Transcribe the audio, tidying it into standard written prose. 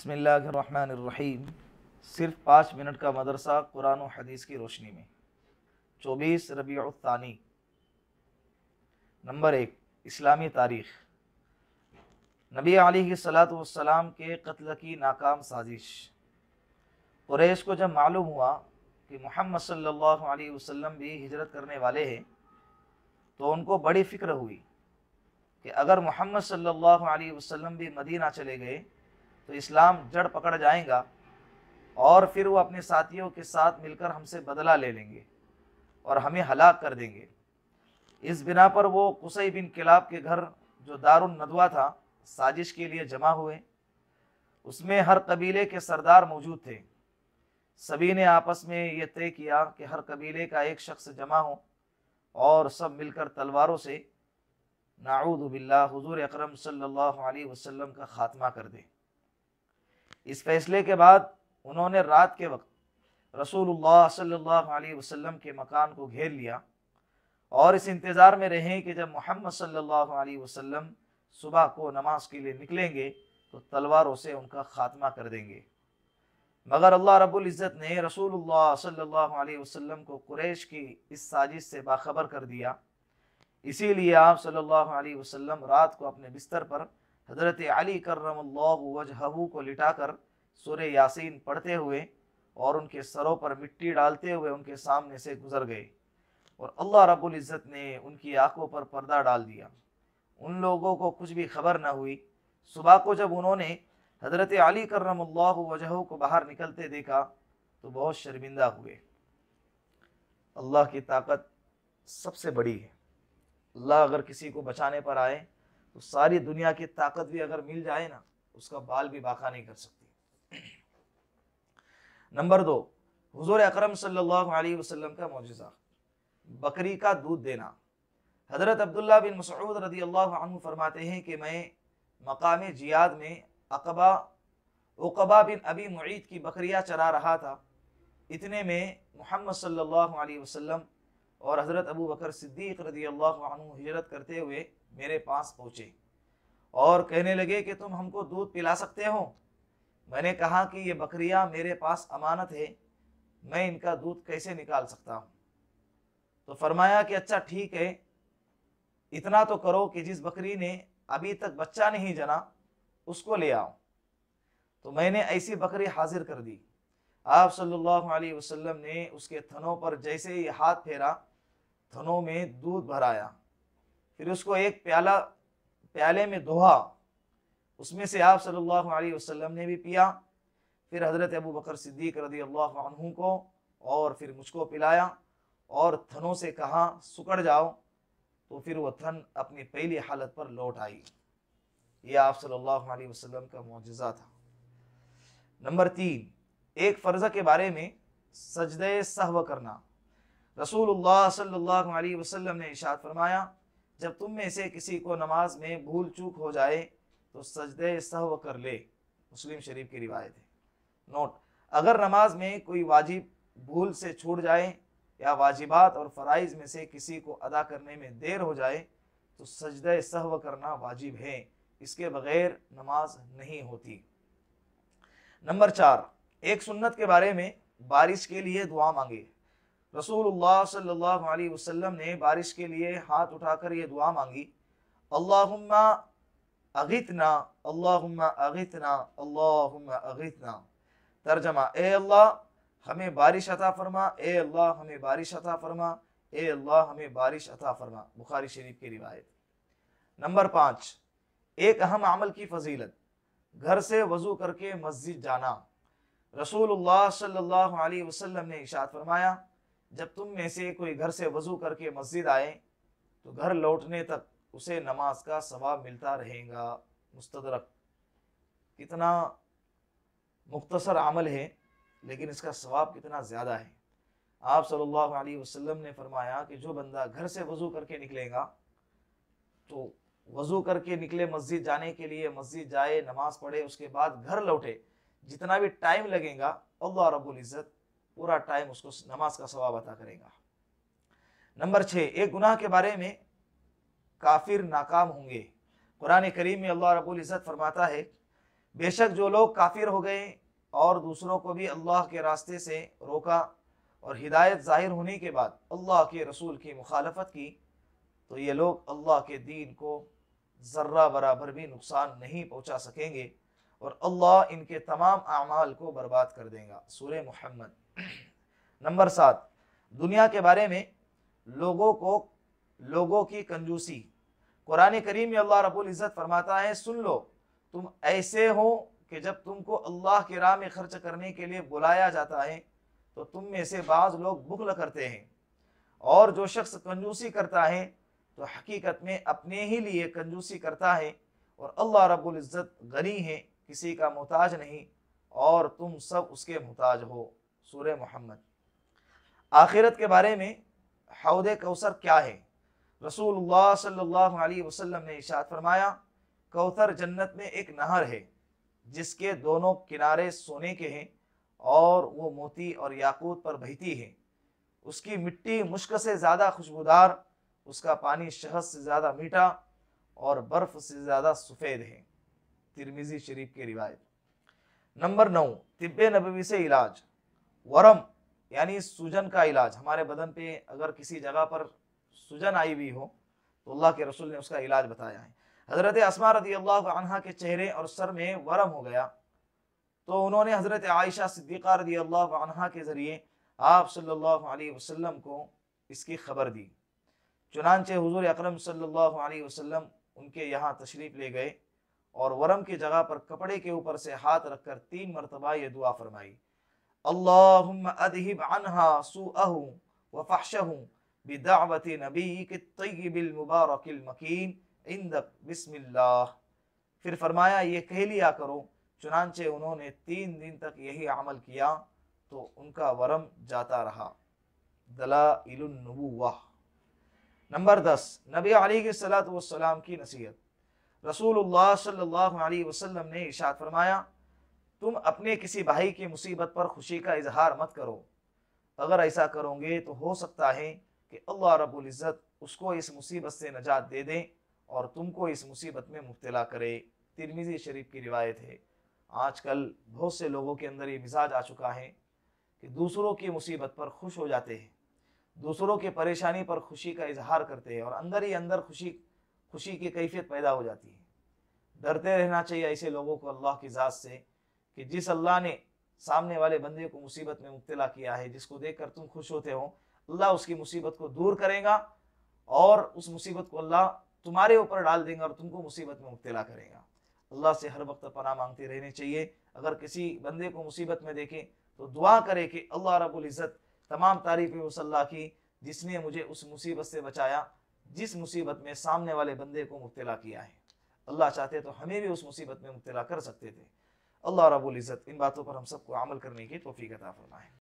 बिस्मिल्लाहिर्रहमानिर्रहीम। सिर्फ 5 मिनट का मदरसा कुरान और हदीस की रोशनी में। 24 रबीउल तानी। नंबर 1, इस्लामी तारीख़। नबी अलैहिस्सलातु वस्सलाम के कत्ल की नाकाम साजिश। कुरैश को जब मालूम हुआ कि मोहम्मद सल्लल्लाहु अलैहि वसल्लम भी हिजरत करने वाले हैं, तो उनको बड़ी फ़िक्र हुई कि अगर मोहम्मद सल्लल्लाहु अलैहि वसल्लम भी मदीना चले गए तो इस्लाम जड़ पकड़ जाएगा और फिर वो अपने साथियों के साथ मिलकर हमसे बदला ले लेंगे और हमें हलाक कर देंगे। इस बिना पर वो कुसै बिन किलाब के घर, जो दारुन नदवा था, साजिश के लिए जमा हुए। उसमें हर कबीले के सरदार मौजूद थे। सभी ने आपस में ये तय किया कि हर कबीले का एक शख्स जमा हो और सब मिलकर तलवारों से नाऊदु बिल्लाह हुजूर अकरम सल्लल्लाहु अलैहि वसल्लम का खात्मा कर दे। इस फैसले के बाद उन्होंने रात के वक्त रसूलुल्लाह सल्लल्लाहु अलैहि वसल्लम के मकान को घेर लिया और इस इंतज़ार में रहे कि जब मोहम्मद सल्लल्लाहु अलैहि वसल्लम सुबह को नमाज के लिए निकलेंगे तो तलवारों से उनका खात्मा कर देंगे। मगर अल्लाह रब्बुल इज़्ज़त ने रसूलुल्लाह सल्लल्लाहु अलैहि वसल्लम को कुरैश की इस साजिश से बाखबर कर दिया। इसीलिए आप सल्लल्लाहु अलैहि वसल्लम रात को अपने बिस्तर पर हज़रत अली कर्रमल्लाहु वजहहू को लिटाकर सूरह यासीन पढ़ते हुए और उनके सरों पर मिट्टी डालते हुए उनके सामने से गुजर गए और अल्लाह रब्बुल इज़्ज़त ने उनकी आंखों पर पर्दा डाल दिया। उन लोगों को कुछ भी खबर न हुई। सुबह को जब उन्होंने हज़रत अली कर्रमल्लाहु वजहहू को बाहर निकलते देखा तो बहुत शर्मिंदा हुए। अल्लाह की ताकत सबसे बड़ी है। अल्लाह अगर किसी को बचाने पर आए तो सारी दुनिया की ताकत भी अगर मिल जाए ना, उसका बाल भी बाका नहीं कर सकती। नंबर 2, हुजूर अकरम सल्लल्लाहु अलैहि वसल्लम का मौजिज़ा, बकरी का दूध देना। हज़रत अब्दुल्लाह बिन मसऊद रज़ी अल्लाहु अन्हु फरमाते हैं कि मैं मकाम जियाद में उक़बा बिन अबी मुईद की बकरियाँ चरा रहा था। इतने में मोहम्मद सल्लल्लाहु अलैहि वसल्लम और हज़रत अबू बकर सिद्दीक़ रज़ी अल्लाहु अन्हु हिजरत करते हुए मेरे पास पहुँचे और कहने लगे कि तुम हमको दूध पिला सकते हो। मैंने कहा कि ये बकरियां मेरे पास अमानत है, मैं इनका दूध कैसे निकाल सकता हूँ। तो फरमाया कि अच्छा ठीक है, इतना तो करो कि जिस बकरी ने अभी तक बच्चा नहीं जना उसको ले आओ। तो मैंने ऐसी बकरी हाजिर कर दी। आप सल्लल्लाहु अलैहि वसल्लम ने उसके थनों पर जैसे ही हाथ फेरा, थनों में दूध भराया, फिर उसको एक प्याले में दोहा, उसमें से आप सल्लल्लाहु अलैहि वसल्लम ने भी पिया, फिर हज़रत अबू बकर सिद्दीक़ रज़ी अल्लाहु अन्हु को और फिर मुझको पिलाया और थनों से कहा सुकड़ जाओ, तो फिर वह थन अपनी पहली हालत पर लौट आई। यह आप सल्लल्लाहु अलैहि वसल्लम का मौजिज़ा था। नंबर 3, एक फ़र्ज़ के बारे में सजदे सहव करना। रसूलुल्लाह सल्लल्लाहु अलैहि वसल्लम ने इरशाद फरमाया, जब तुम में से किसी को नमाज में भूल चूक हो जाए तो सजदे सहव कर ले। मुस्लिम शरीफ की रिवायत है। नोट, अगर नमाज में कोई वाजिब भूल से छूट जाए या वाजिबात और फ़राइज़ में से किसी को अदा करने में देर हो जाए तो सजदे सहव करना वाजिब है, इसके बगैर नमाज नहीं होती। नंबर 4, एक सुन्नत के बारे में बारिश के लिए दुआ मांगे। रसूलुल्लाह सल्लल्लाहु अलैहि वसल्लम ने बारिश के लिए हाथ उठाकर ये दुआ मांगी, अल्लाहुम्मा अगितना, अल्लाहुम्मा अगितना, अल्लाहुम्मा अगितना। तर्जमा, ए अल्लाह हमें बारिश अता फरमा, ए अल्लाह हमें बारिश अता फरमा, ए अल्लाह हमें बारिश अता फरमा। बुखारी शरीफ की रिवायत। नंबर 5, एक अहम अमल की फजीलत, घर से वज़ू करके मस्जिद जाना। रसूलुल्लाह सल्लल्लाहु अलैहि वसल्लम ने इरशाद फरमाया, जब तुम में से कोई घर से वज़ू करके मस्जिद आए तो घर लौटने तक उसे नमाज का सवाब मिलता रहेगा। मुस्तदरक। कितना मुख्तसर अमल है लेकिन इसका सवाब कितना ज़्यादा है। आप सल्लल्लाहु अलैहि वसल्लम ने फरमाया कि जो बंदा घर से वज़ू करके निकलेगा, तो वज़ू करके निकले मस्जिद जाने के लिए, मस्जिद जाए, नमाज पढ़े, उसके बाद घर लौटे, जितना भी टाइम लगेगा अल्लाह रब्बुल इज़्ज़त पूरा टाइम उसको नमाज का सवाब अता करेगा। नंबर 6, एक गुनाह के बारे में काफिर नाकाम होंगे। कुरान करीम में अल्लाह रब्बुल इज़्ज़त फरमाता है, बेशक जो लोग काफिर हो गए और दूसरों को भी अल्लाह के रास्ते से रोका और हिदायत जाहिर होने के बाद अल्लाह के रसूल की मुखालफत की, तो ये लोग अल्लाह के दीन को ज़र्रा बराबर भी नुकसान नहीं पहुंचा सकेंगे और अल्लाह इनके तमाम अमाल को बर्बाद कर देगा। सूरह मुहम्मद। नंबर 7, दुनिया के बारे में लोगों की कंजूसी। कुरान करीम में अल्लाह रब्बुल इज़्ज़त फरमाता है, सुन लो, तुम ऐसे हो कि जब तुमको अल्लाह की राह में खर्च करने के लिए बुलाया जाता है तो तुम में से बाज़ लोग बुखल करते हैं, और जो शख्स कंजूसी करता है तो हकीकत में अपने ही लिए कंजूसी करता है, और अल्लाह रब्बुल इज़्ज़त गनी है, किसी का मोहताज नहीं, और तुम सब उसके मोहताज हो। सूरह मुहम्मद। आखिरत के बारे में हौद कौसर क्या है? रसूलुल्लाह सल्लल्लाहु अलैहि वसल्लम ने इरशाद फरमाया, कौसर जन्नत में एक नहर है जिसके दोनों किनारे सोने के हैं और वो मोती और याकूत पर बहती है। उसकी मिट्टी मुश्क से ज़्यादा खुशबूदार, उसका पानी शहद से ज़्यादा मीठा और बर्फ़ से ज़्यादा सफ़ेद है। तिरमिज़ी शरीफ की रिवायत। नंबर 9, तिब्बे नबवी से इलाज। वरम यानी सूजन का इलाज। हमारे बदन पे अगर किसी जगह पर सूजन आई हुई हो तो अल्लाह के रसूल ने उसका इलाज बताया है। हज़रत अस्मा रज़ियल्लाहु अन्हा के चेहरे और सर में वरम हो गया तो उन्होंने हज़रत आयशा सिद्दीक़ा रज़ियल्लाहु अन्हा के ज़रिए आप सल्लल्लाहु अलैहि वसल्लम को इसकी खबर दी। चुनांचे हुज़ूर अकरम सल्लल्लाहु अलैहि वसल्लम उनके यहाँ तशरीफ़ ले गए और वरम की जगह पर कपड़े के ऊपर से हाथ रखकर 3 मरतबा ये दुआ फरमाई, अल्लाहुम्मा अज़हिब अन्हा सूअहु व फहशहु बिदअवति नबिय्यिक तय्यिबिल मुबारकिल मकीन इंदक बिस्मिल्लाह। फिर फरमाया, ये कह लिया करो। चुनांचे उन्होंने 3 दिन तक यही अमल किया तो उनका वरम जाता रहा। दलाइलुन नबुव्वह। नंबर 10, नबी अलैहिस्सलातु वस्सलाम की नसीहत। रसूलुल्लाह सल्लल्लाहु अलैहि वसल्लम ने इरशाद फरमाया, तुम अपने किसी भाई की मुसीबत पर खुशी का इजहार मत करो। अगर ऐसा करोगे तो हो सकता है कि अल्लाह रब्बुल इज़्ज़त उसको इस मुसीबत से नजात दे दे और तुमको इस मुसीबत में मुब्तला करे। तिरमिज़ी शरीफ की रिवायत है। आजकल बहुत से लोगों के अंदर ये मिजाज आ चुका है कि दूसरों की मुसीबत पर खुश हो जाते हैं, दूसरों की परेशानी पर खुशी का इजहार करते हैं और अंदर ही अंदर खुशी की कैफियत पैदा हो जाती है। डरते रहना चाहिए ऐसे लोगों को अल्लाह की ज़ात से कि जिस अल्लाह ने सामने वाले बंदे को मुसीबत में मुब्तला किया है, जिसको देखकर तुम खुश होते हो, अल्लाह उसकी मुसीबत को दूर करेगा और उस मुसीबत को अल्लाह तुम्हारे ऊपर डाल देगा और तुमको मुसीबत में मुब्तला करेगा। अल्लाह से हर वक्त पनाह मांगते रहने चाहिए। अगर किसी बंदे को मुसीबत में देखें तो दुआ करे कि अल्लाह रब्बुल इज़्ज़त, तमाम तारीफ़ें उस अल्लाह की जिसने मुझे उस मुसीबत से बचाया जिस मुसीबत में सामने वाले बंदे को मुब्तला किया है। अल्लाह चाहते तो हमें भी उस मुसीबत में मुब्तला कर सकते थे। अल्लाह रब्बुल इज़्ज़त इन बातों पर हम सबको अमल करने की तौफीक अता फरमाए।